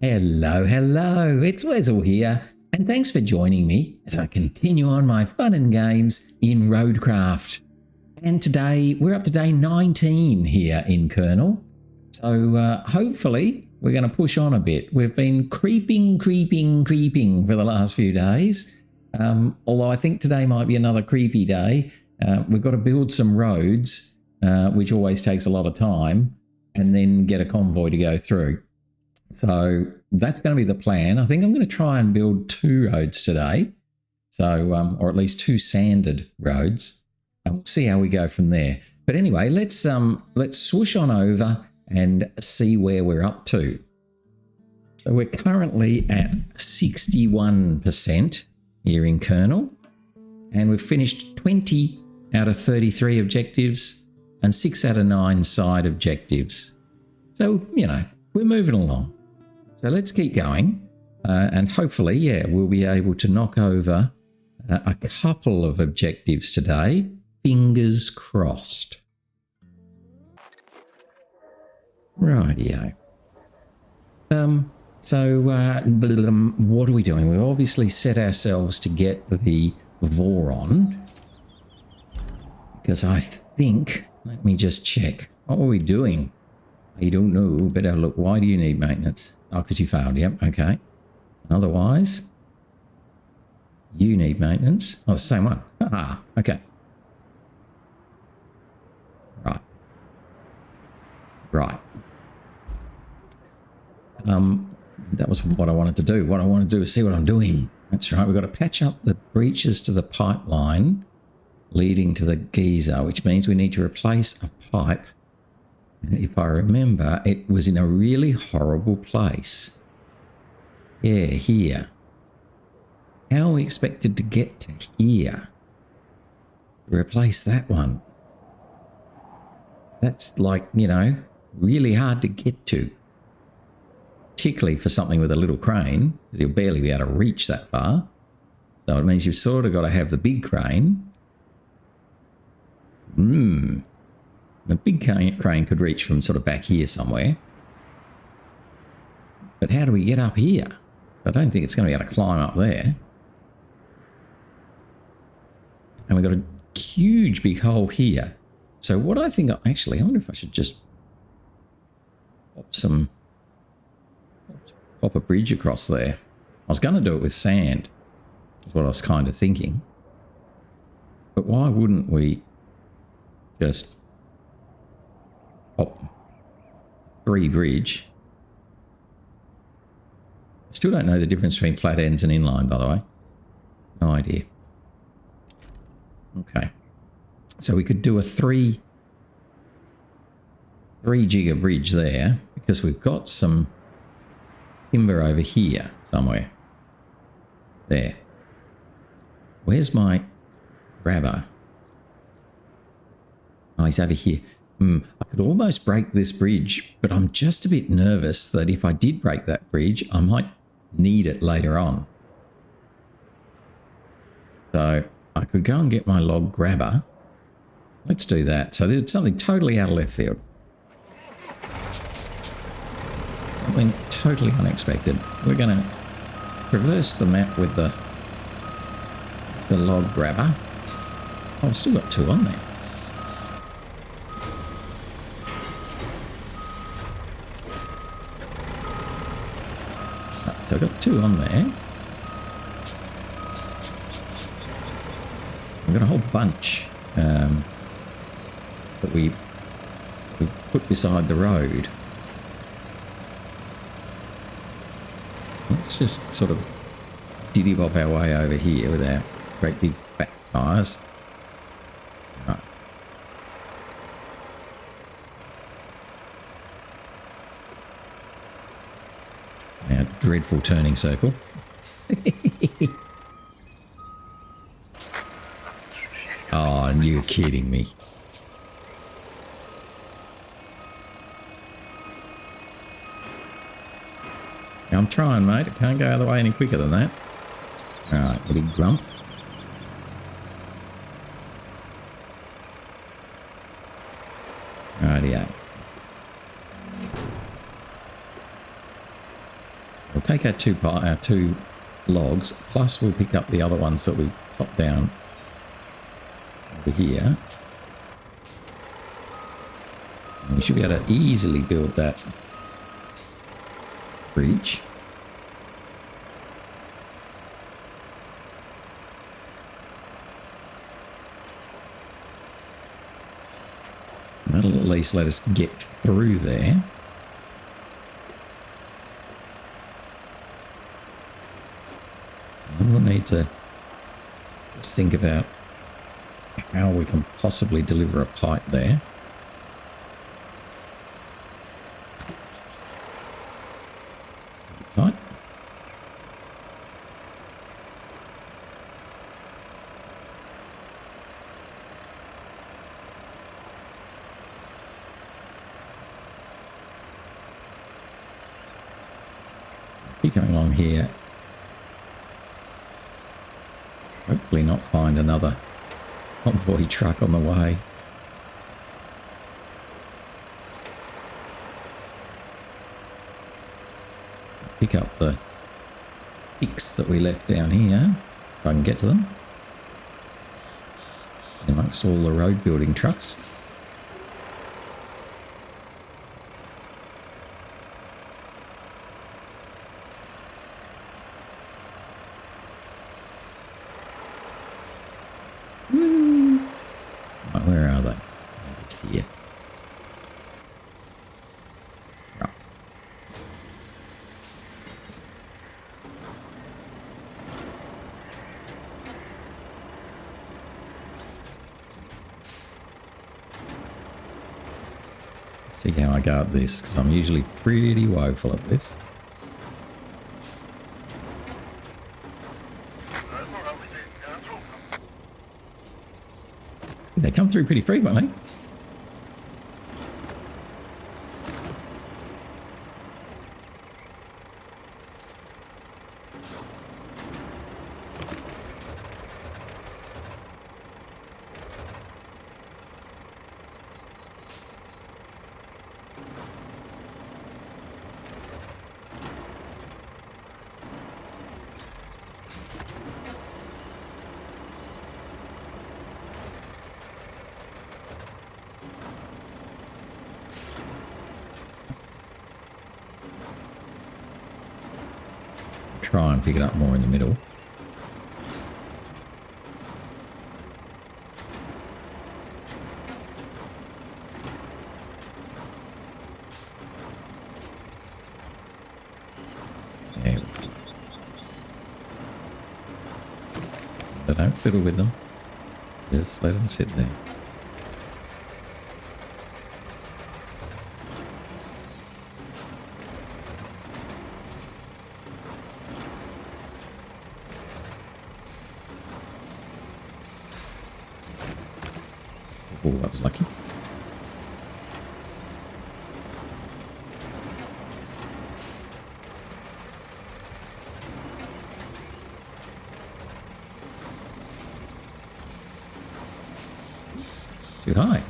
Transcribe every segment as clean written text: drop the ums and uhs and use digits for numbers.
Hello, hello, it's Wessel here, and thanks for joining me as I continue on my fun and games in RoadCraft. And today we're up to day 19 here in Kernel, so hopefully we're going to push on a bit. We've been creeping for the last few days, although I think today might be another creepy day. We've got to build some roads, which always takes a lot of time, and then get a convoy to go through. So that's going to be the plan. I think I'm going to try and build 2 roads today, so or at least 2 sanded roads, and we'll see how we go from there. But anyway, let's swoosh on over and see where we're up to. So we're currently at 61% here in Kernel, and we've finished 20 out of 33 objectives and 6 out of 9 side objectives. So, you know, we're moving along. So let's keep going, and hopefully, yeah, we'll be able to knock over a couple of objectives today. Fingers crossed. Rightio. So what are we doing? We've obviously set ourselves to get the Voron, because I think, let me just check. What are we doing? I don't know. Better have a look. Why do you need maintenance? Oh, because you failed. Yep. Okay. Otherwise, you need maintenance. Oh, the same one. Ah, okay. Right. Right. That was what I wanted to do. What I want to do is see what I'm doing. That's right. We've got to patch up the breaches to the pipeline leading to the geyser, which means we need to replace a pipe. If I remember, it was in a really horrible place. Yeah, here. How are we expected to get to here? Replace that one. That's like, you know, really hard to get to. Particularly for something with a little crane, because you'll barely be able to reach that far. So it means you've sort of got to have the big crane. The big crane could reach from sort of back here somewhere. But how do we get up here? I don't think it's going to be able to climb up there. And we've got a huge big hole here. So what I think, actually, I wonder if I should just pop a bridge across there. I was going to do it with sand, is what I was kind of thinking. But why wouldn't we just pop 3 bridge? I still don't know the difference between flat ends and inline, by the way. No idea. Okay. So we could do a 3 jigger bridge there, because we've got some timber over here somewhere. There. Where's my grabber? Oh, he's over here. I could almost break this bridge, but I'm just a bit nervous that if I did break that bridge, I might need it later on. So I could go and get my log grabber. Let's do that. So there's something totally out of left field. Something totally unexpected. We're going to traverse the map with the log grabber. Oh, I've still got 2 on there. So I've got 2 on there. I've got a whole bunch that we put beside the road. Let's just sort of diddy-bop our way over here with our great big fat tyres. Right. Our dreadful turning circle. Oh, you're kidding me. I'm trying, mate. I can't go out of the way any quicker than that. Alright, the big grump. Rightio. take our two logs, plus we'll pick up the other ones that we chopped down over here. And we should be able to easily build that bridge. And that'll at least let us get through there. And we'll need to just think about how we can possibly deliver a pipe there. Tight. Keep going along here. Hopefully not find another convoy truck on the way. Pick up the sticks that we left down here, if I can get to them, amongst all the road building trucks. Right, where are they? Just here. Right. See how I go at this, because I'm usually pretty woeful at this. They come through pretty frequently. Try and pick it up more in the middle. There we go. But don't fiddle with them. Just let them sit there. Oh, that was lucky. Too high.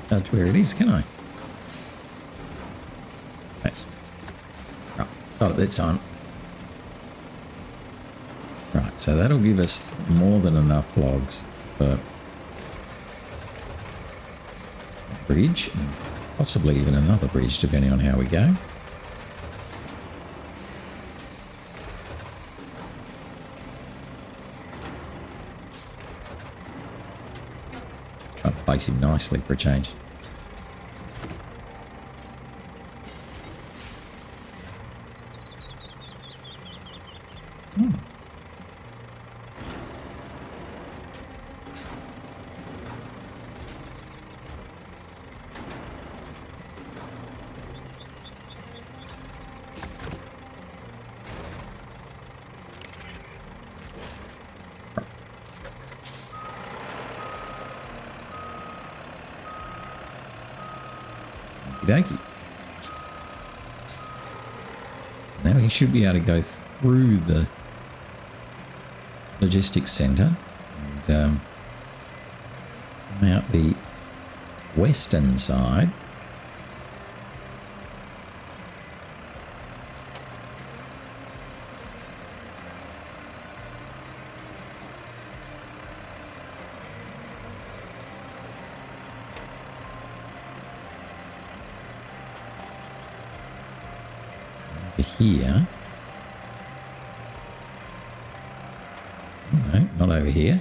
Judge where it is, can I? Nice. Right, got it this time. Right, so that'll give us more than enough logs for a bridge, and possibly even another bridge, depending on how we go. Try to place him nicely for a change. Okey-dokey. Now he should be able to go through the logistics centre and come out the western side. Here. No, not over here.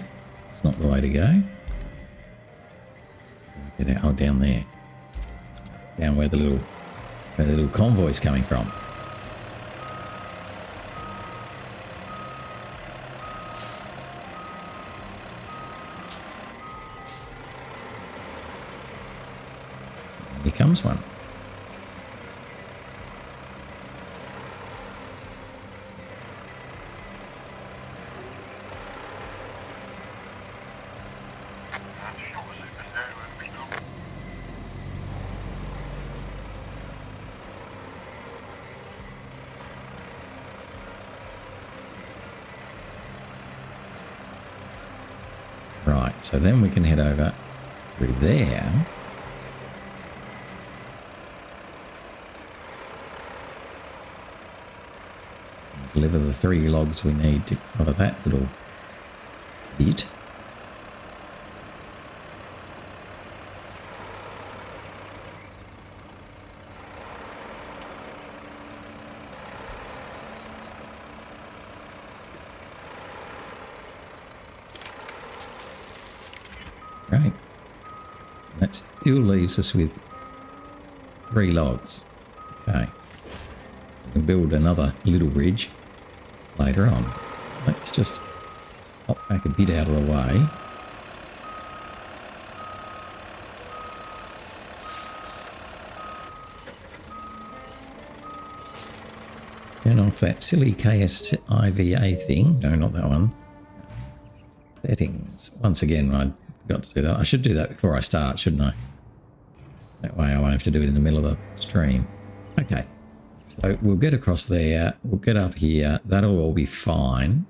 It's not the way to go. Get out, oh, down there. Down where the little convoy's coming from. Here comes one. Right, so then we can head over through there. Deliver the 3 logs we need to cover that little bit. Right. That still leaves us with 3 logs. Okay. We can build another little bridge later on. Let's just hop back a bit out of the way. Turn off that silly KSIVA thing. No, not that one. Settings. Once again, I forgot to do that. I should do that before I start, shouldn't I? That way I won't have to do it in the middle of the stream. Okay. So we'll get across there. We'll get up here. That'll all be fine.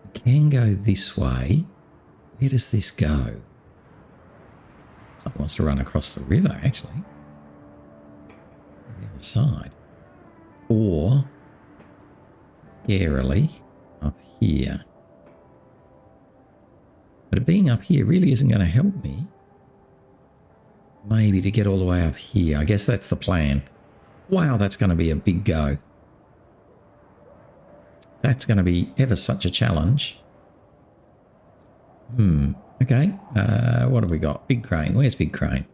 We can go this way. Where does this go? Someone wants to run across the river, actually. The other side. Or, scarily, up here. But it being up here really isn't going to help me. Maybe to get all the way up here. I guess that's the plan. Wow, that's going to be a big go. That's going to be ever such a challenge. Okay. What have we got? Big crane. Where's Big crane?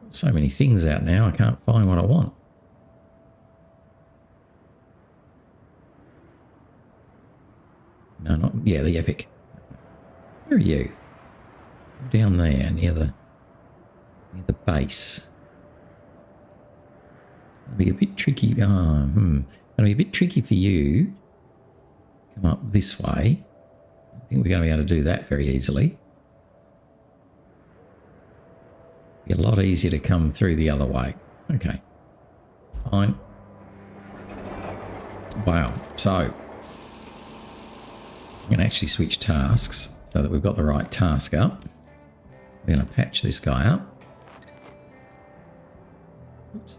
So many things out now, I can't find what I want. No, not... Yeah, the epic. Where are you? Down there, near the base. It'll be a bit tricky. It'll be a bit tricky for you. Come up this way. I think we're going to be able to do that very easily. Be a lot easier to come through the other way. Okay. Fine. Wow. So, I'm going to actually switch tasks so that we've got the right task up. We're going to patch this guy up. Oops.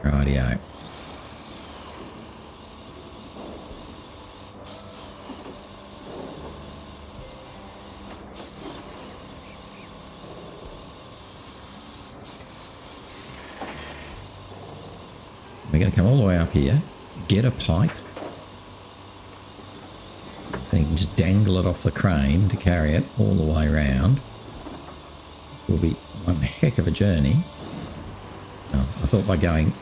Rightio. We're going to come all the way up here, get a pipe, then you can just dangle it off the crane to carry it all the way around. It will be one heck of a journey. Oh, I thought by going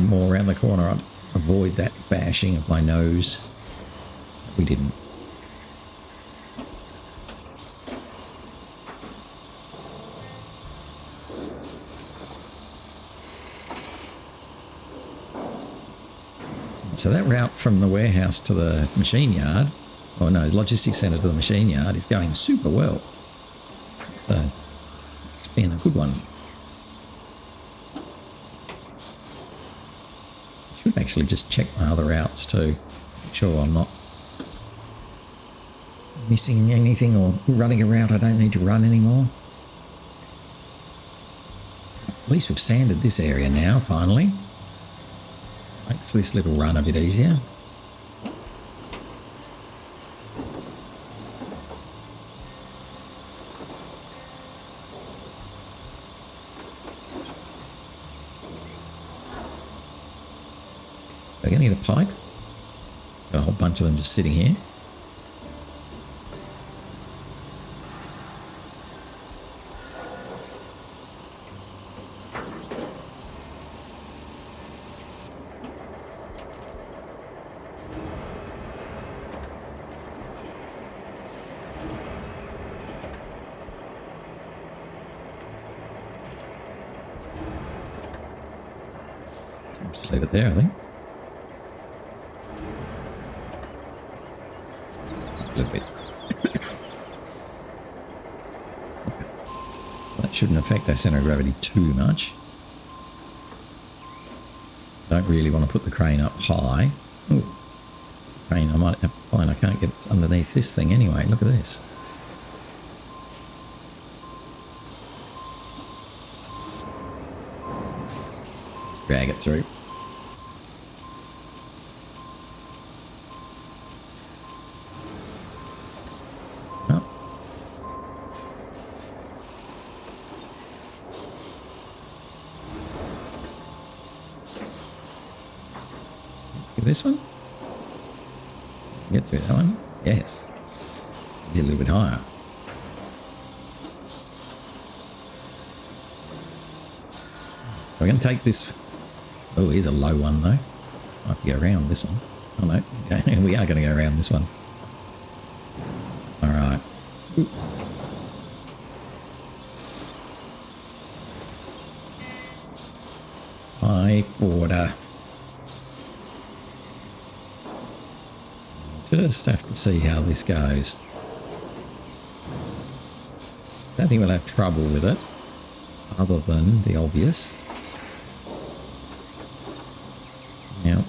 more around the corner I'd avoid that bashing of my nose. We didn't. So that route from the warehouse to the machine yard, or no, logistics centre to the machine yard is going super well. So it's been a good one. Could actually just check my other routes too. Make sure I'm not missing anything or running a route I don't need to run anymore. At least we've sanded this area now, finally. Makes this little run a bit easier. We're going to get a pipe. Got a whole bunch of them just sitting here. Just leave it there, I think. A little bit. That shouldn't affect our centre of gravity too much. Don't really want to put the crane up high. Ooh. Crane, I might have to find I can't get underneath this thing anyway. Look at this. Drag it through. Oh. Give this one. Get through that one. Yes. He's a little bit higher. So we're going to take this. Oh, here's a low one though. Might go around this one. Oh no, okay. We are going to go around this one. All right. High order. Just have to see how this goes. Don't think we'll have trouble with it, other than the obvious. Now,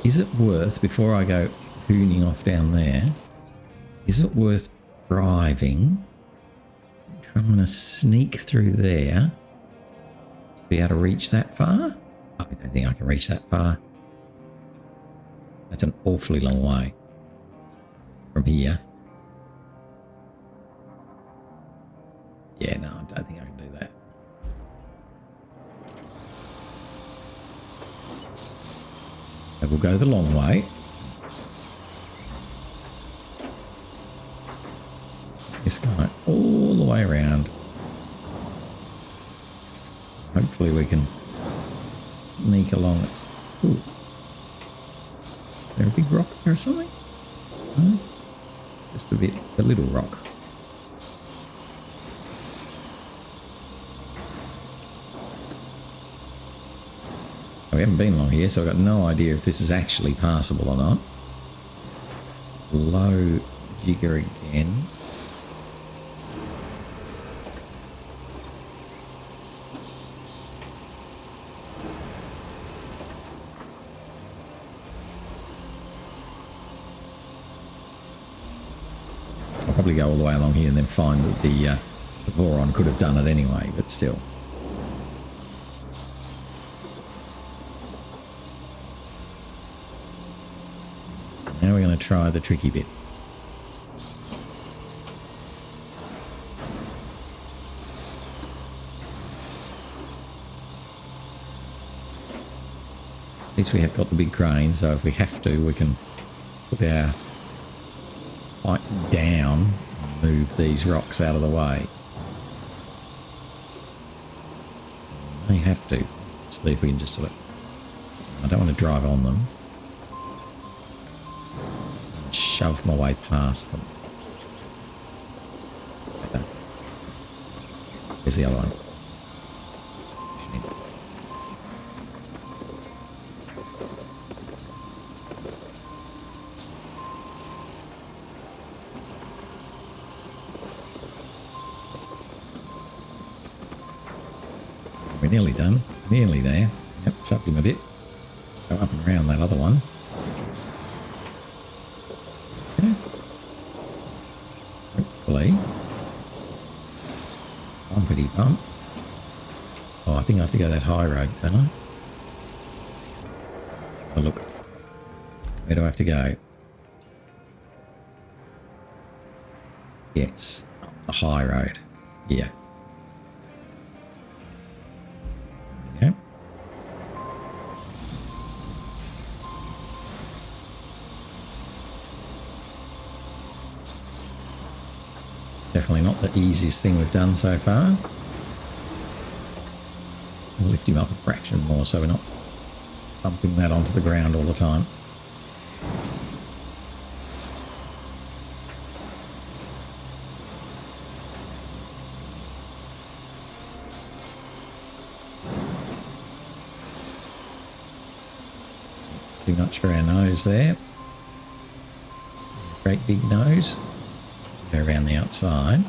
is it worth, before I go hooning off down there, is it worth driving, trying to sneak through there, be able to reach that far? I don't think I can reach that far. That's an awfully long way from here. Yeah, no, I don't think I can do that. And we'll go the long way. This guy all the way around. Hopefully we can sneak along it. Ooh. Is there a big rock there or something? No? Just a little rock. We haven't been along here, so I've got no idea if this is actually passable or not. Low jigger again. I'll probably go all the way along here and then find that the boron could have done it anyway, but still. Now we're going to try the tricky bit. At least we have got the big crane, so if we have to, we can put our pipe down and move these rocks out of the way. They have to. See if we can just sort of... I don't want to drive on them. Shove my way past them. Okay. Here's the other one. We're nearly done. Nearly there. Yep, shoved him a bit. Go go up and around that other one. Okay. Hopefully. Bumpity bump. Oh, I think I have to go that high road, don't I? Oh, look. Where do I have to go? Yes. Up the high road. Yeah. Yeah. Definitely not the easiest thing we've done so far. We'll lift him up a fraction more so we're not bumping that onto the ground all the time. Too much for our nose there. Great big nose. Go around the outside.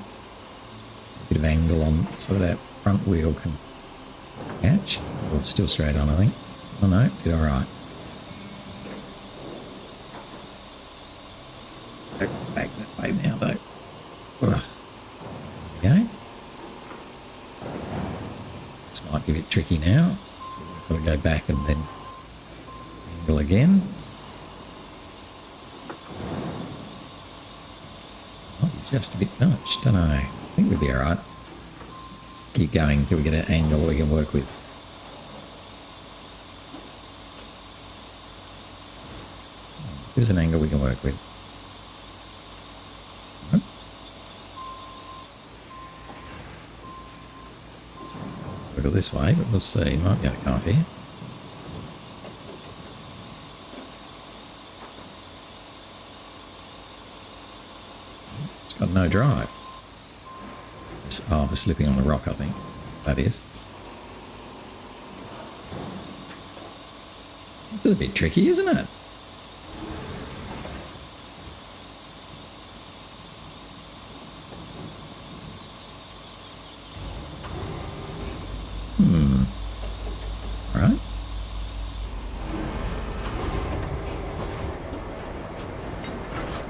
Bit of angle on so that our front wheel can catch. Well, it's still straight on, I think. Oh no, did alright. Back that way now though. Ugh. There we go. This might be a bit tricky now. So we go back and then angle again. Just a bit much, don't know. I think we'll be alright. Keep going till we get an angle we can work with. Here's an angle we can work with. We'll go this way, but we'll see. Might be able to come up here. Got no drive. Oh, we're slipping on a rock, I think. That is. This is a bit tricky, isn't it? Alright.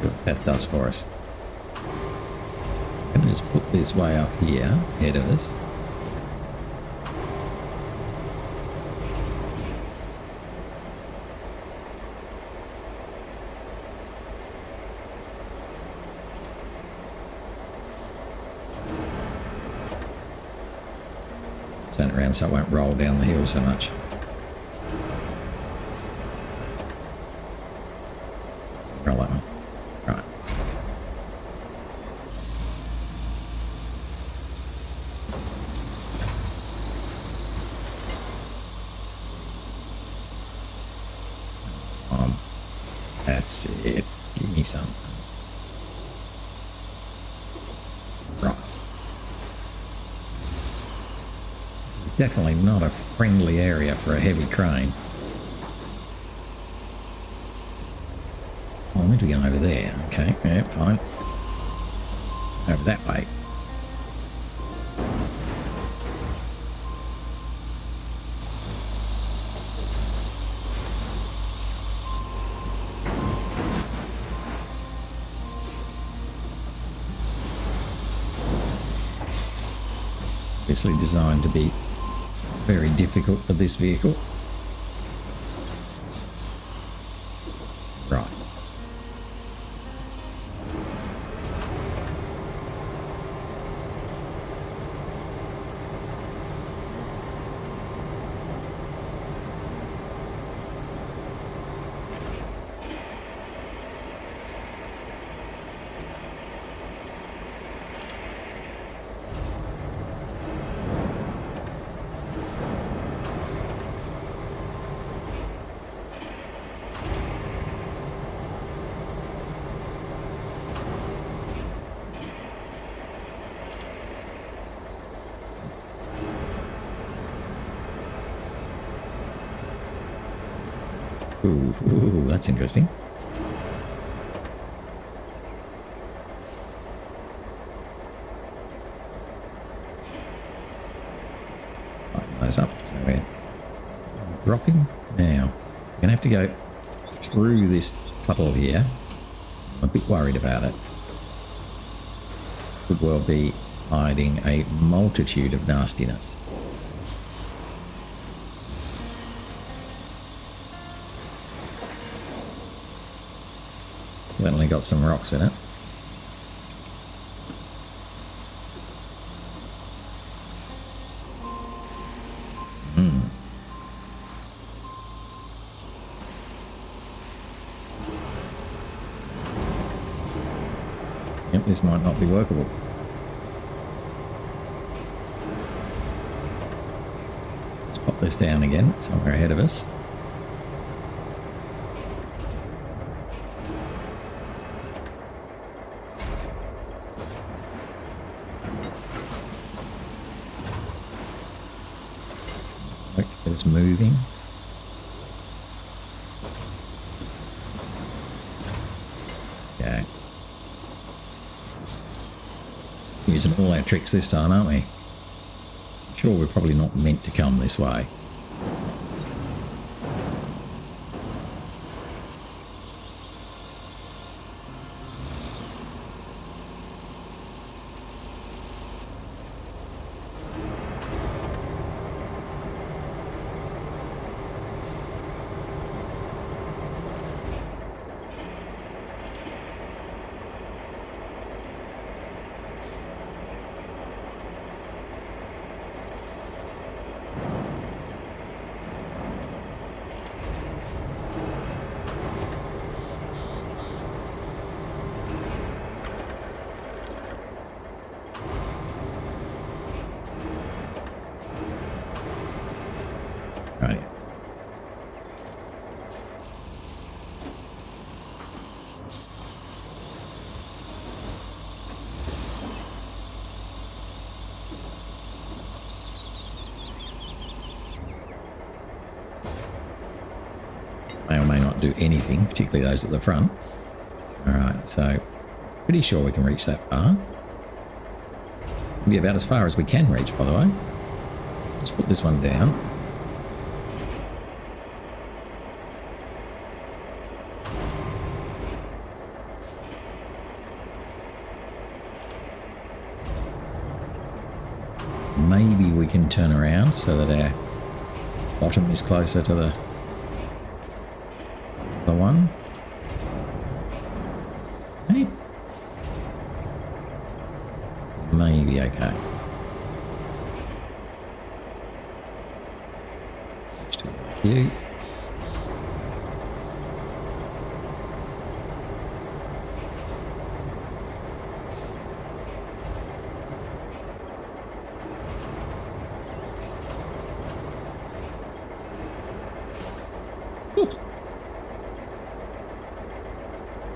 See what that does for us. Just put this way up here, ahead of us. Turn it around so it won't roll down the hill so much. Roll that one. Right. That's it. Give me something. Right. Definitely not a friendly area for a heavy crane. Oh, I'm meant to be going over there. Okay, yeah, fine. Over that way. Obviously designed to be very difficult for this vehicle. Right. Ooh, that's interesting. Tighten those up. So we're dropping now. Gonna have to go through this puddle here. I'm a bit worried about it. Could well be hiding a multitude of nastiness. Certainly got some rocks in it. Yep, this might not be workable. Let's pop this down again, somewhere ahead of us. Look, it's moving. Okay. Using all our tricks this time, aren't we? Sure, we're probably not meant to come this way. Right. May or may not do anything, particularly those at the front. Alright, so pretty sure we can reach that far. It'll be about as far as we can reach, by the way. Let's put this one down. Maybe we can turn around so that our bottom is closer to the one. Hey. Maybe okay. Cute.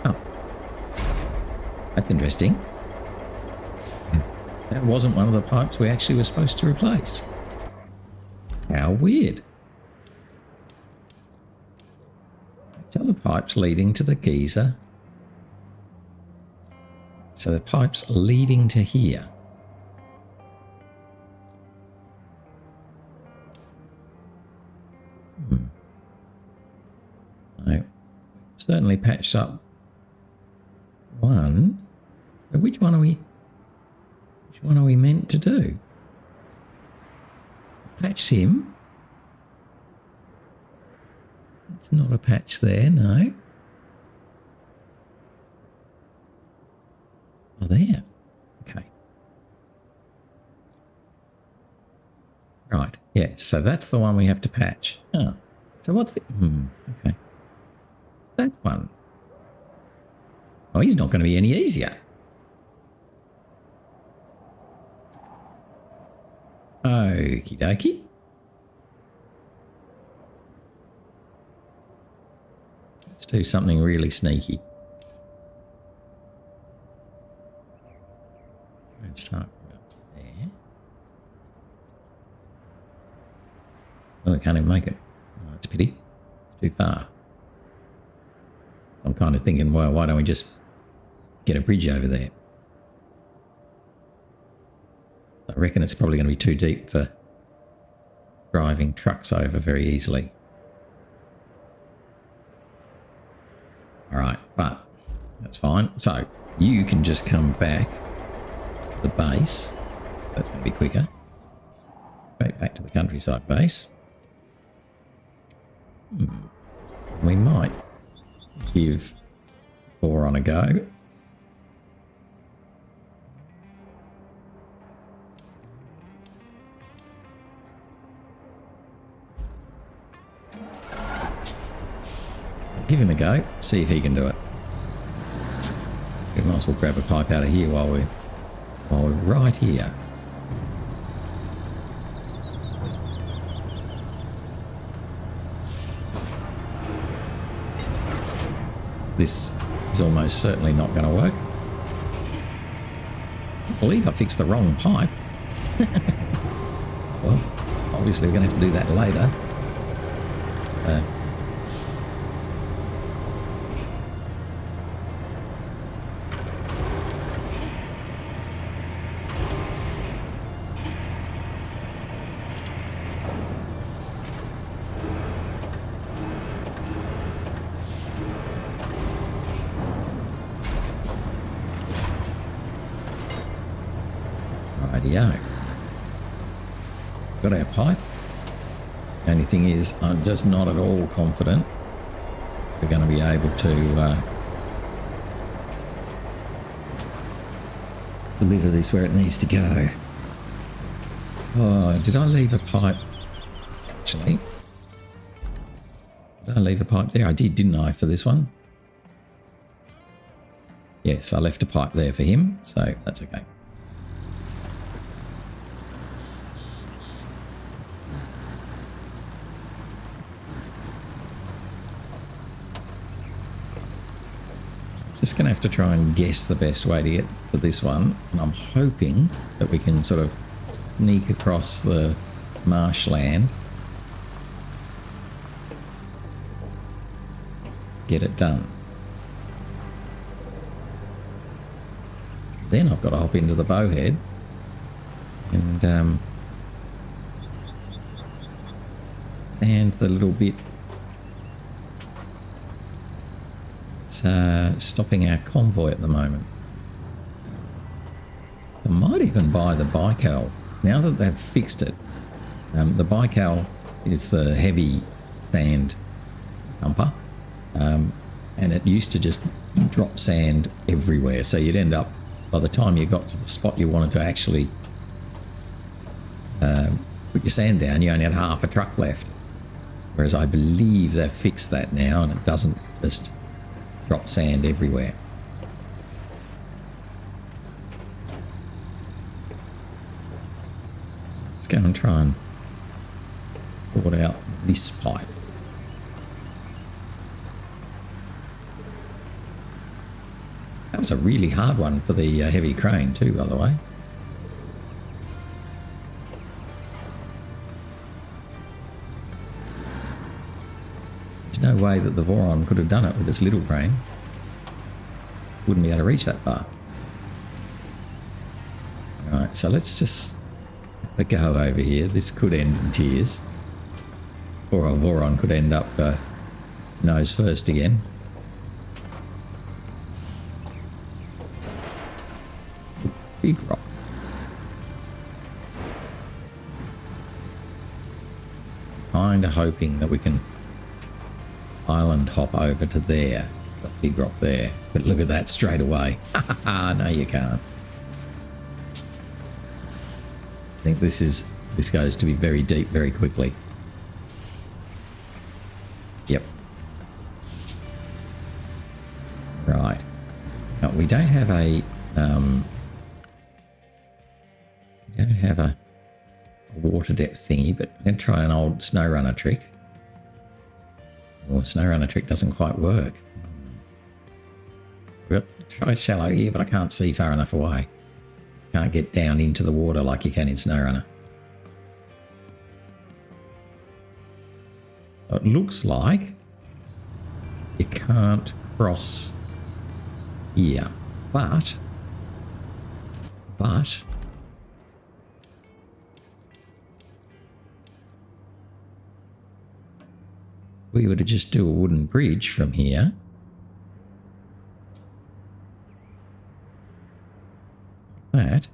Oh, that's interesting. That wasn't one of the pipes we actually were supposed to replace. How weird. The pipes leading to the geyser. So the pipes leading to here. No, certainly patched up one. So which one are we meant to do? Patch him. It's not a patch there, no. Oh, there. Okay. Right, yes, so that's the one we have to patch. Oh, so what's the... okay. That one. Oh, he's not going to be any easier. Okie dokie. Let's do something really sneaky. Let's start from up there. Oh, I can't even make it. Oh, that's a pity. It's too far. I'm kind of thinking, well, why don't we just get a bridge over there? I reckon it's probably going to be too deep for driving trucks over very easily. That's fine. So you can just come back to the base. That's going to be quicker. Straight back to the countryside base. We might give 4 on a go. Give him a go, see if he can do it. We might as well grab a pipe out of here while we're right here. This is almost certainly not going to work. I believe I fixed the wrong pipe. Well, obviously we're going to have to do that later. Rightio. Got our pipe. The only thing is, I'm just not at all confident we're going to be able to deliver this where it needs to go. Oh, did I leave a pipe? Actually, did I leave a pipe there? I did, didn't I, for this one? Yes, I left a pipe there for him, so that's okay. Just going to have to try and guess the best way to get to this one. And I'm hoping that we can sort of sneak across the marshland. Get it done. Then I've got to hop into the bowhead. And sand the little bit. Stopping our convoy at the moment. I might even buy the Baikal. Now that they've fixed it, the Baikal is the heavy sand dumper, and it used to just drop sand everywhere. So you'd end up, by the time you got to the spot you wanted to actually put your sand down, you only had half a truck left. Whereas I believe they've fixed that now, and it doesn't just drop sand everywhere. Let's go and try and sort out this pipe. That was a really hard one for the heavy crane too, by the way. No way that the Voron could have done it with this little crane. Wouldn't be able to reach that far. Alright, so let's just have a go over here. This could end in tears. Or our Voron could end up nose first again. Big rock. Kinda hoping that we can island hop over to there, the big rock there. But look at that straight away. No, you can't. I think this goes to be very deep very quickly. Yep. Right. Now, we don't have a water depth thingy, but I'm going to try an old snow runner trick. Well, snow runner trick doesn't quite work. We'll try shallow here, but I can't see far enough away. Can't get down into the water like you can in snow runner. It looks like you can't cross here, but we were to just do a wooden bridge from here. that,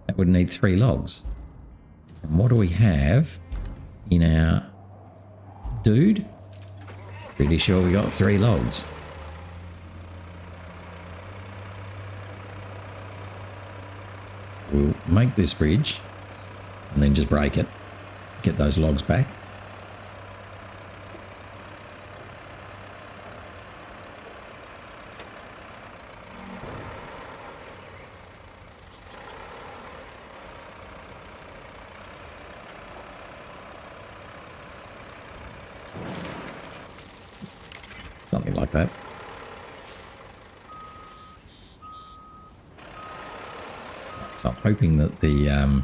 that would need 3 logs. And what do we have in our dude? Pretty sure we got 3 logs. We'll make this bridge and then just break it. Get those logs back. Something like that. So I'm hoping that the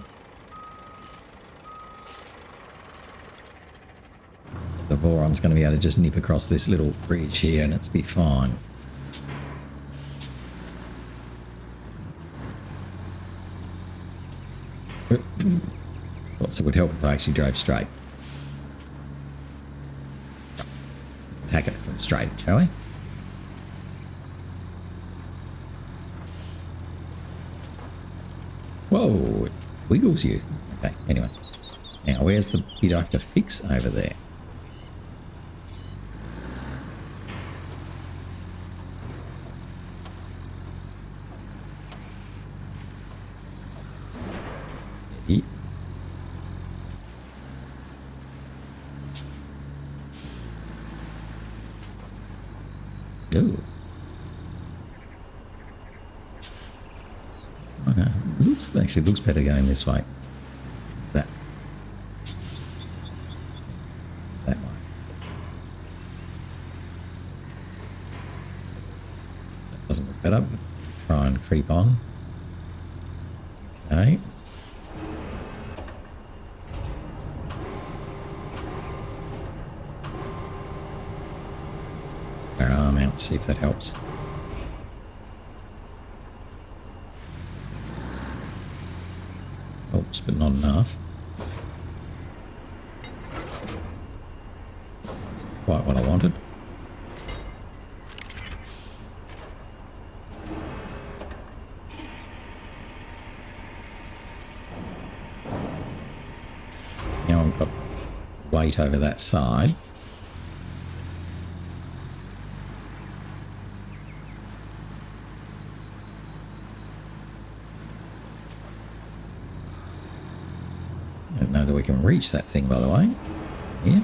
Voron's going to be able to just nip across this little bridge here and it's be fine. Also, it would help if I actually drove straight. Let's attack it from straight, shall we? Whoa, it wiggles you. Okay, anyway. Now, where's the bit I have to fix over there? Ooh. Oh no, actually looks better going this way. That way. That doesn't look better, but try and creep on. Okay. See if that helps. Helps, but not enough. Quite what I wanted. Now I've got weight over that side. We can reach that thing, by the way. Yeah.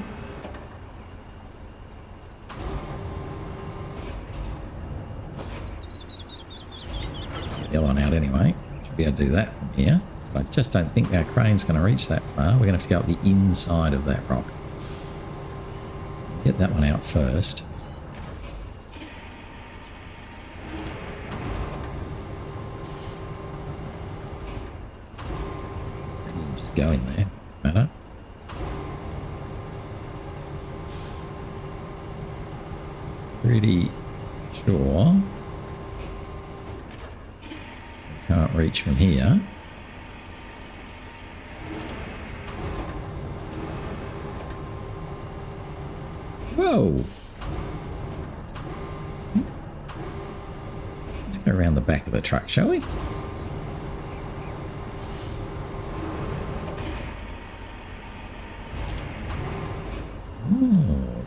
Get the other one out anyway. Should be able to do that from here. But I just don't think our crane's going to reach that far. We're going to have to go up the inside of that rock. Get that one out first. Just go in there. Matter. Pretty sure can't reach from here. Whoa! Let's go around the back of the truck, shall we?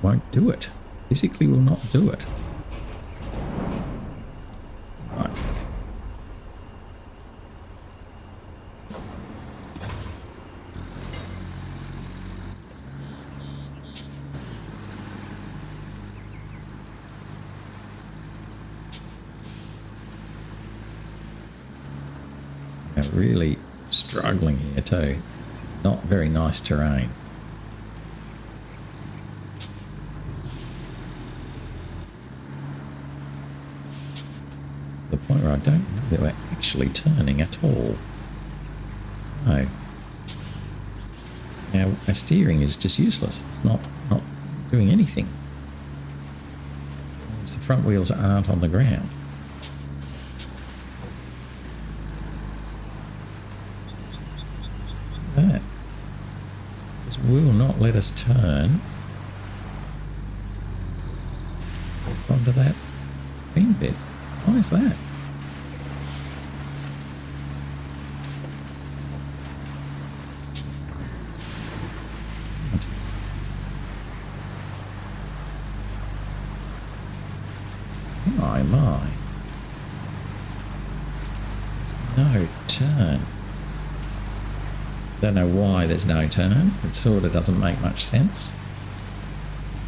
Won't do it. Physically will not do it. Right. I'm really struggling here too. It's not very nice terrain. The point where I don't know that we're actually turning at all. No. Now, our steering is just useless. It's not doing anything. It's the front wheels aren't on the ground. That. This will not let us turn onto that beam bed. Why is that? My, my. No turn. Don't know why there's no turn. It sort of doesn't make much sense.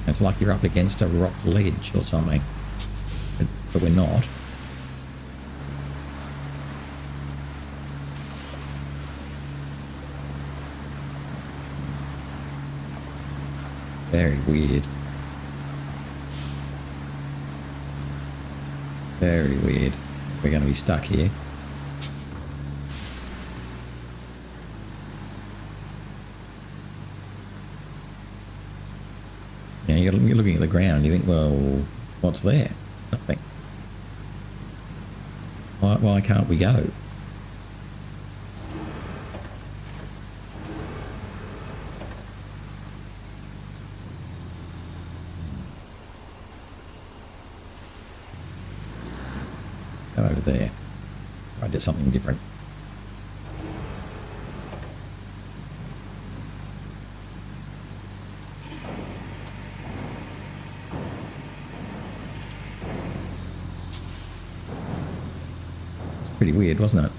It's like you're up against a rock ledge or something. But we're not. Very weird. Very weird. We're going to be stuck here. Yeah, you're looking at the ground. You think, well, what's there? Nothing. Why can't we go? Go over there. Try to do something different. It's pretty weird, wasn't it?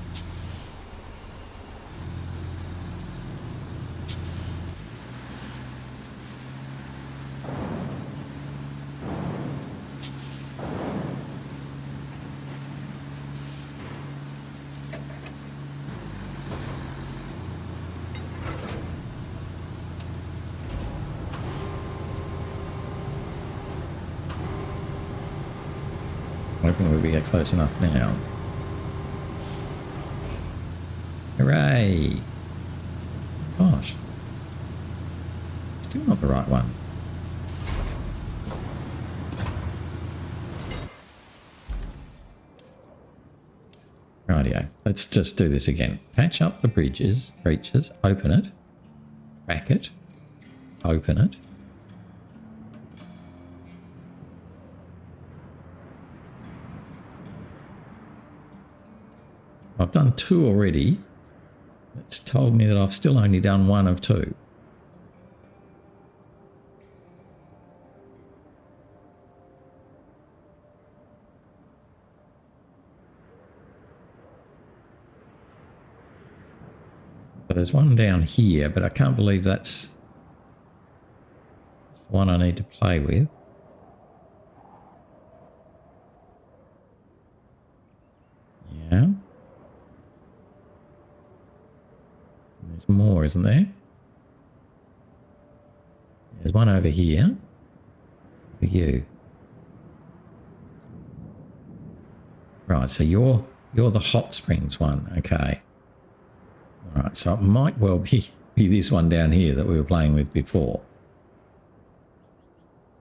I don't think we'll get close enough now. Hooray! Gosh. Still not the right one. Rightio. Let's just do this again. Patch up the breaches, open it, crack it, open it. I've done 2 already. It's told me that I've still only done 1 of 2. But there's one down here, but I can't believe that's the one I need to play with. Yeah. There's more, isn't there? There's one over here. For you. Right, so you're the hot springs one. Okay. All right, so it might well be this one down here that we were playing with before.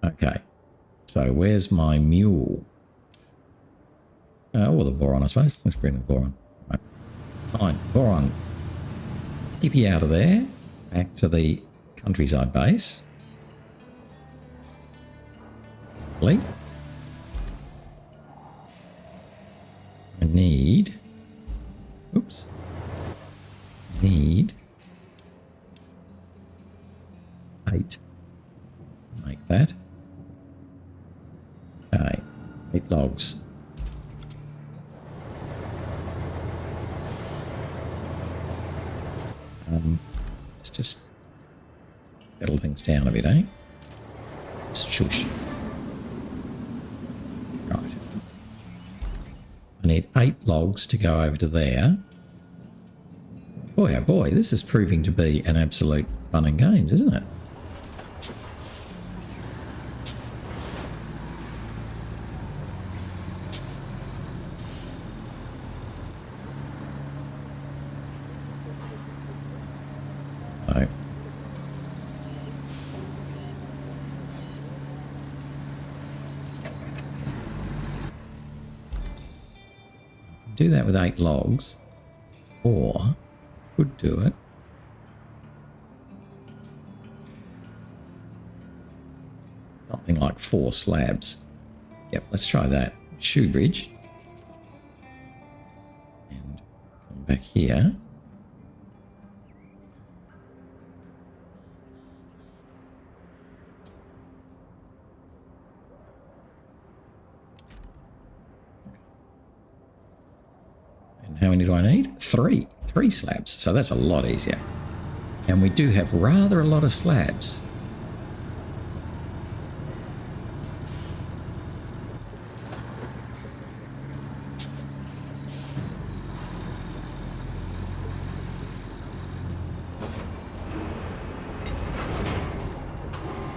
Okay. So where's my mule? Or the boron, I suppose. Let's bring the boron. Right. Fine, boron. Keep you out of there. Back to the countryside base. Lovely. I need... Oops. Need 8. Make that. Okay. 8 logs. Let's just settle things down a bit, eh? Shush. Right. I need 8 logs to go over to there. Boy, oh boy, this is proving to be an absolute fun and games, isn't it? So, do that with 8 logs, or could do it. Something like 4 slabs. Yep, let's try that. Shoe bridge. And come back here. how many do I need? 3. 3 slabs. So that's a lot easier. And we do have rather a lot of slabs.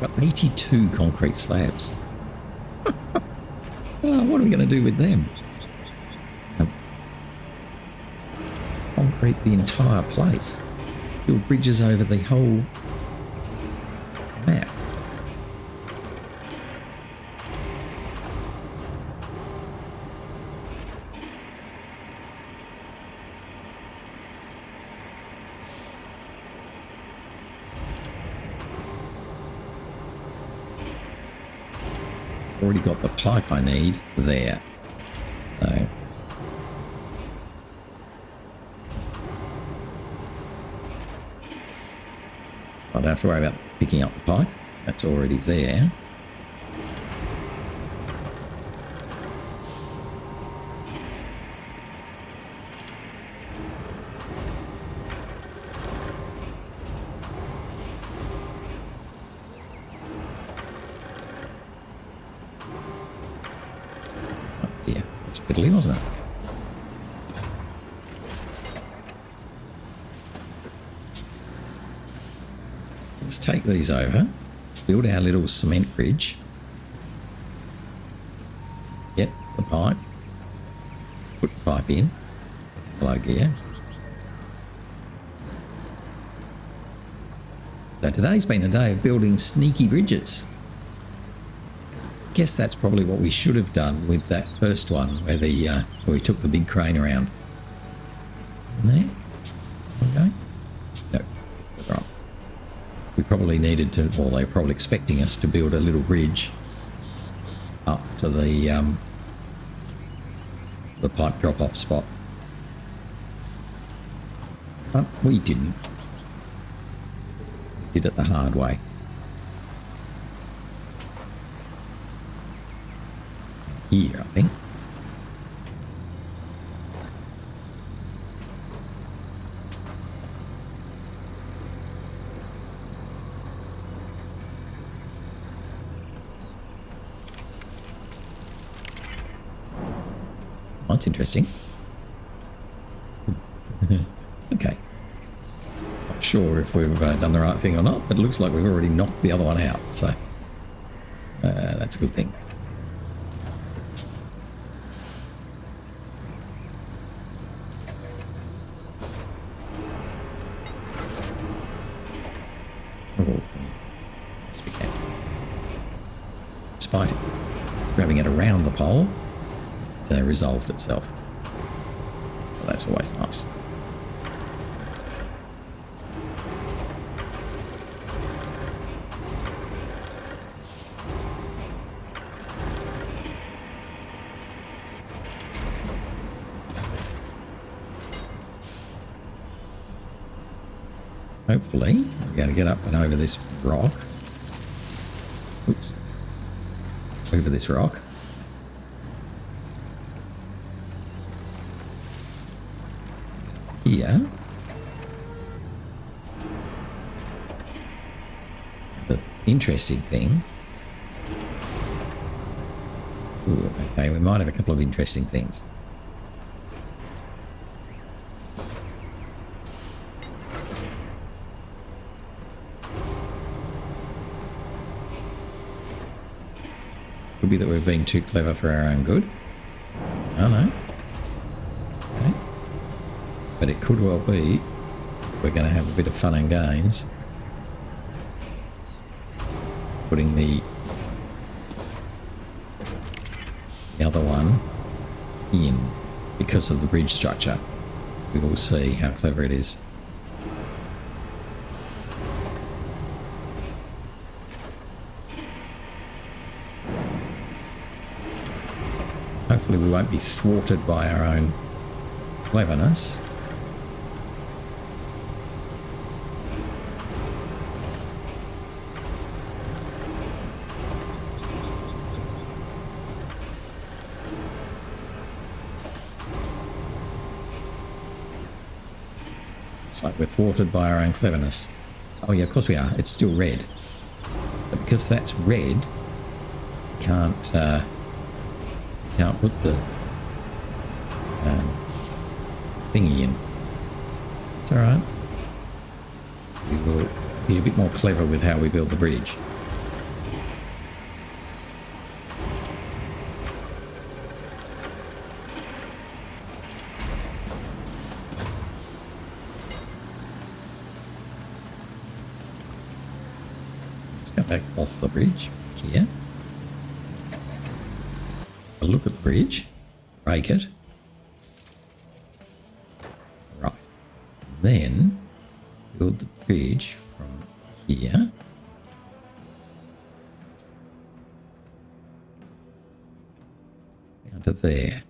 Got 82 concrete slabs. Oh, what are we going to do with them? Concrete the entire place. Build bridges over the whole map. Already got the pipe I need there. So I don't have to worry about picking up the pipe. That's already there. Yeah, it's fiddly, wasn't it? Let's take these over, build our little cement bridge. Get the pipe, put the pipe in, plug here. So today's been a day of building sneaky bridges. Guess that's probably what we should have done with that first one where where we took the big crane around. There? Okay. No. Right. We probably needed to, or they were probably expecting us to build a little bridge up to the pipe drop-off spot. But we didn't. We did it the hard way. Here, I think. That's interesting. Okay. Not sure if we've done the right thing or not, but it looks like we've already knocked the other one out, so that's a good thing. Despite grabbing it around the pole, it resolved itself. So that's always nice. Hopefully, we're going to get up and over this rock. Oops. Over this rock. Here. The interesting thing. Ooh, okay, we might have a couple of interesting things. Could be that we've been too clever for our own good. I don't know. Okay. But it could well be we're going to have a bit of fun and games putting the other one in because of the bridge structure. We will see how clever it is. Hopefully we won't be thwarted by our own cleverness. Looks like we're thwarted by our own cleverness. Oh yeah, of course we are. It's still red. But because that's red, can't put the thingy in. It's alright. We will be a bit more clever with how we build the bridge. Back off the bridge here. A look at the bridge, break it. Right. Then build the bridge from here. Down to there.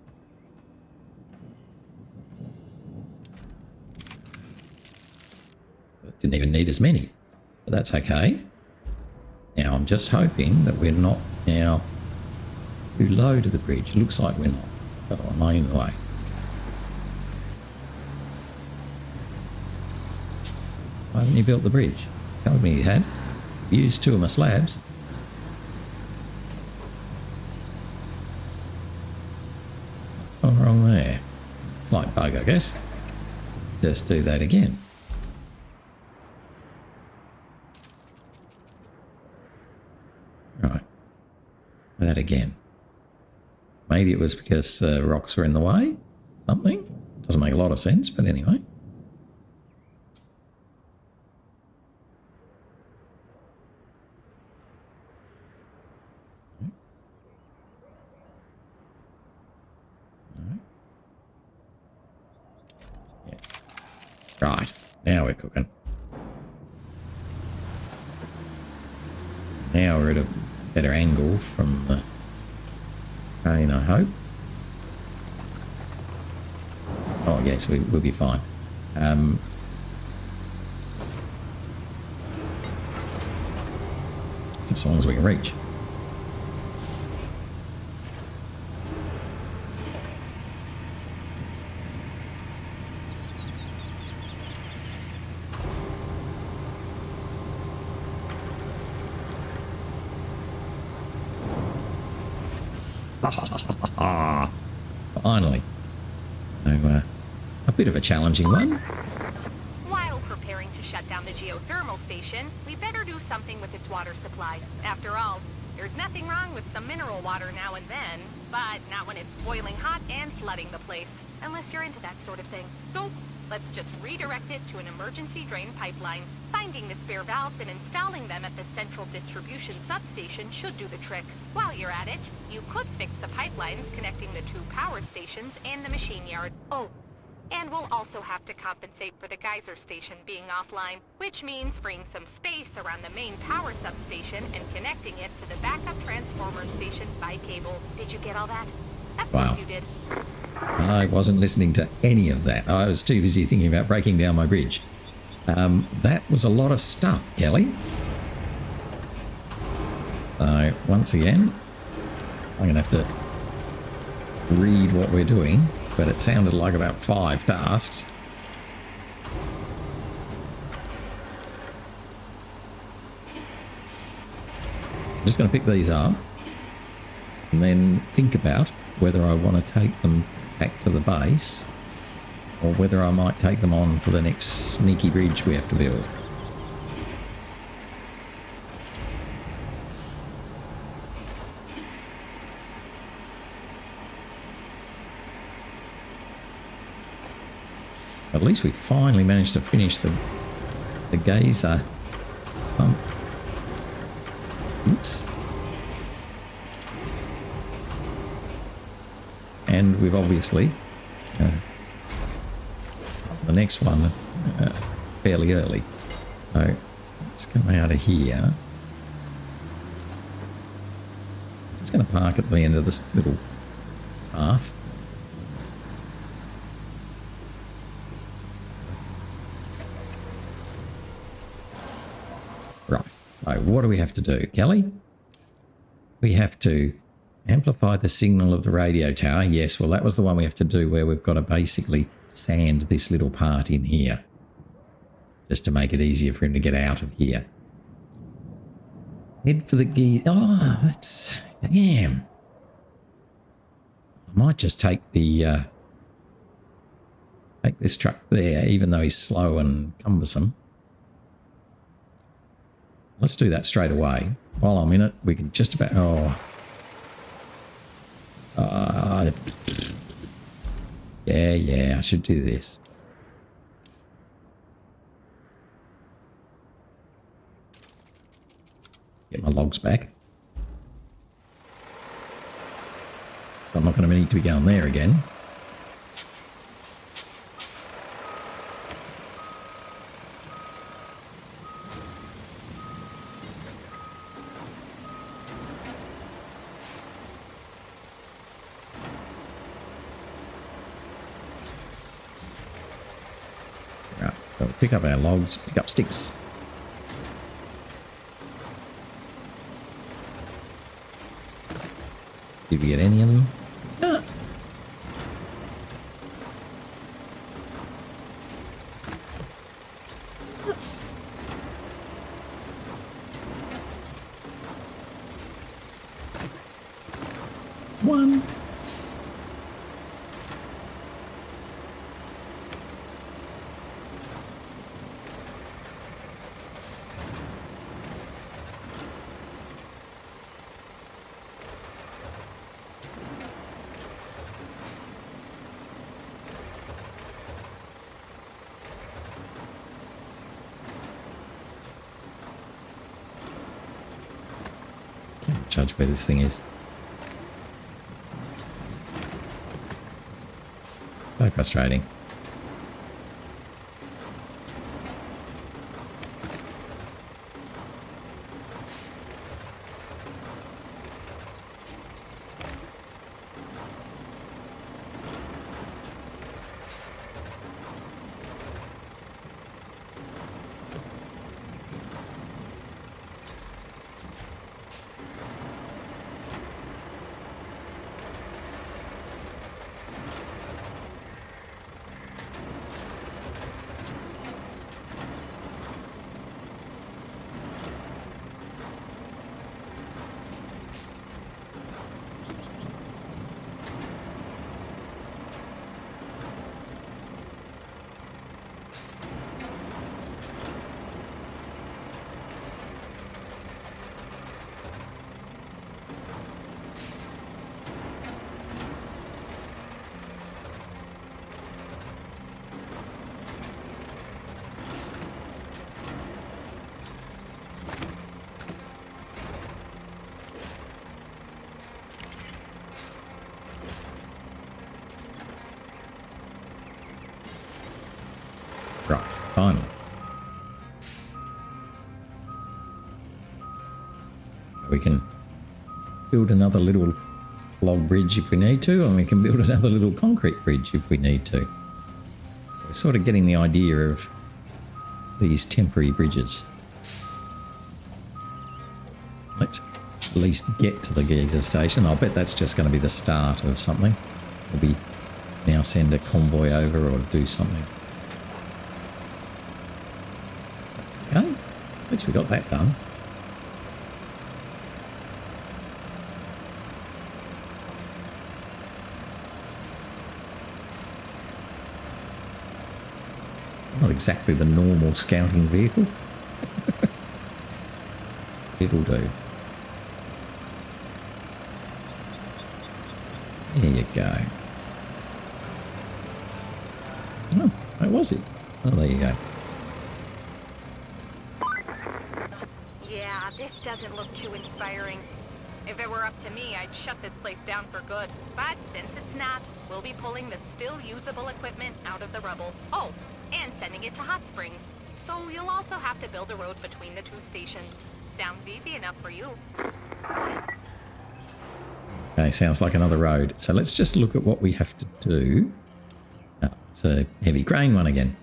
Didn't even need as many, but that's okay. Now, I'm just hoping that we're not now too low to the bridge. It looks like we're not. Oh, am I in the way? Why haven't you built the bridge? Told me you had. Used 2 of my slabs. What's gone wrong there? Slight bug, I guess. Just do that again. That again. Maybe it was because rocks were in the way. Something. Doesn't make a lot of sense, but anyway. Yeah. Right. Now we're cooking. Now we're at a better angle from the train, I hope. Oh yes, we'll be fine. As long as we can reach. Finally. So, a bit of a challenging one. While preparing to shut down the geothermal station, we better do something with its water supply. After all, there's nothing wrong with some mineral water now and then, but not when it's boiling hot and flooding the place, unless you're into that sort of thing. So, let's just redirect it to an emergency drain pipeline. Finding the spare valves and installing them at the central distribution substation should do the trick. While you're at it, you could fix the pipelines connecting the 2 power stations and the machine yard. Oh, and we'll also have to compensate for the geyser station being offline, which means freeing some space around the main power substation and connecting it to the backup transformer station by cable. Did you get all that? Of course you did. I wasn't listening to any of that. I was too busy thinking about breaking down my bridge. That was a lot of stuff, Kelly. So, once again, I'm going to have to read what we're doing, but it sounded like about 5 tasks. I'm just going to pick these up and then think about whether I want to take them back to the base or whether I might take them on for the next sneaky bridge we have to build. At least we finally managed to finish the geyser pump. Oops. And we've obviously the next one fairly early. So let's come out of here. I'm just going to park at the end of this little path. Right, so what do we have to do, Kelly? We have to amplify the signal of the radio tower. Yes, well, that was the one we have to do where we've got to basically sand this little part in here. just to make it easier for him to get out of here. Head for the geese. Oh, that's... damn. I might just take the... take this truck there, even though he's slow and cumbersome. Let's do that straight away. While I'm in it, we can just about... oh. Yeah, I should do this. Get my logs back. I'm not going to need to be going there again. Right, so pick up our logs, pick up sticks. Did we get any of them? No. One. Can't judge where this thing is. So frustrating. Right, finally. We can build another little log bridge if we need to, and we can build another little concrete bridge if we need to. We're sort of getting the idea of these temporary bridges. Let's at least get to the geyser station. I'll bet that's just going to be the start of something. Maybe now send a convoy over or do something. Okay, at least we got that done. Not exactly the normal scouting vehicle. It'll do. There you go. Oh, where was it? Oh, there you go. Yeah, this doesn't look too inspiring. If it were up to me, I'd shut this place down for good. But since it's not, we'll be pulling the still usable equipment out of the rubble. Oh, and sending it to Hot Springs. So you'll also have to build a road between the two stations. Sounds easy enough for you. Okay, sounds like another road. So let's just look at what we have to do. Oh, it's a heavy grain one again.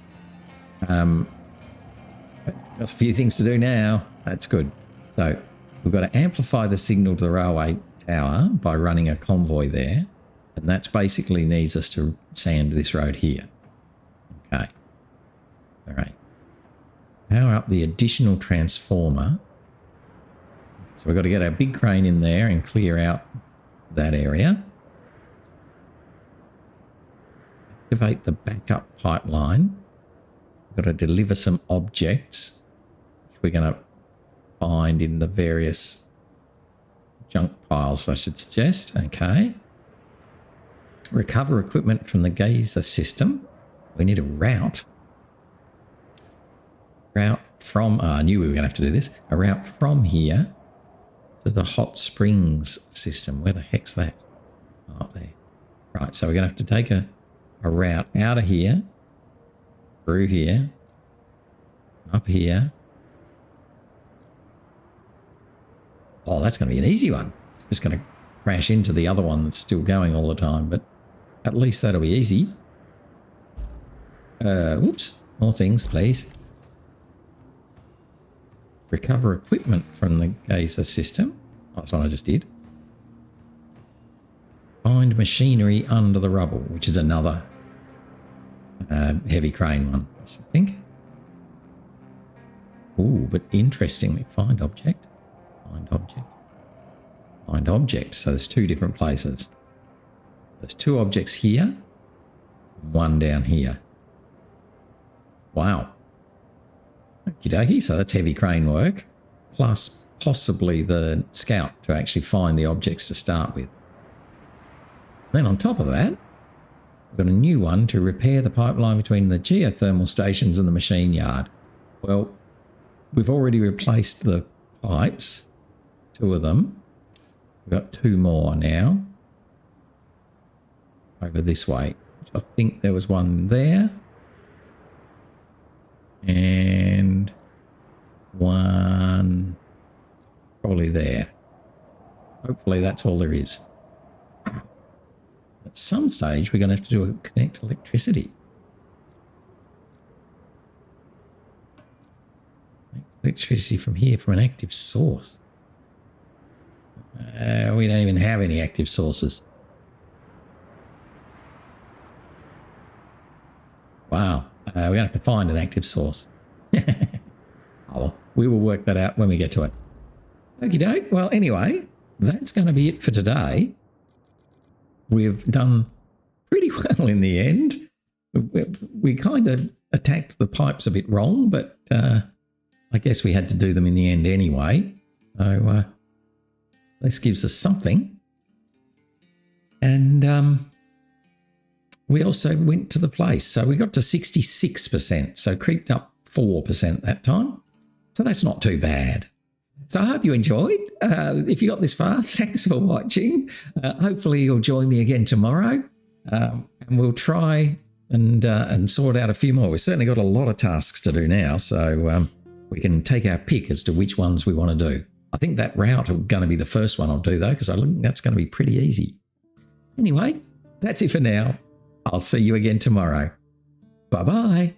Got a few things to do now. That's good. So we've got to amplify the signal to the railway tower by running a convoy there. And that's basically needs us to sand this road here. Okay. All right. power up the additional transformer. So we've got to get our big crane in there and clear out that area. Activate the backup pipeline. We've got to deliver some objects, which we're going to find in the various junk piles, I should suggest. Okay. Recover equipment from the geyser system. We need a route. Route from, I knew we were going to have to do this. A route from here to the hot springs system. Where the heck's that? Oh, up there. Right, so we're going to have to take a route out of here, through here, up here. Oh, that's going to be an easy one. It's just going to crash into the other one that's still going all the time, but at least that'll be easy. Whoops. More things, please. Recover equipment from the geyser system. Oh, that's what I just did. Find machinery under the rubble, which is another heavy crane one, I should think. Ooh, but interestingly, find object. Find object. Find object. So there's two different places. There's two objects here, one down here. Wow. Okie dokie, so that's heavy crane work, plus possibly the scout to actually find the objects to start with. Then on top of that, we've got a new one to repair the pipeline between the geothermal stations and the machine yard. Well, we've already replaced the pipes, two of them. We've got two more now over this way. I think there was one there. And one probably there. Hopefully that's all there is. At some stage we're going to have to do a connect electricity. Electricity from here from an active source. We don't even have any active sources. Wow. We're going to have to find an active source. Oh, well, we will work that out when we get to it. Okie doke. Well, anyway, that's going to be it for today. We've done pretty well in the end. We kind of attacked the pipes a bit wrong, but I guess we had to do them in the end anyway. So this gives us something. And we also went to the place. So we got to 66%. So creeped up 4% that time. So that's not too bad. So I hope you enjoyed. If you got this far, thanks for watching. Hopefully you'll join me again tomorrow. And we'll try and sort out a few more. We've certainly got a lot of tasks to do now. So we can take our pick as to which ones we want to do. I think that route is going to be the first one I'll do though, because I think that's going to be pretty easy. Anyway, that's it for now. I'll see you again tomorrow. Bye-bye.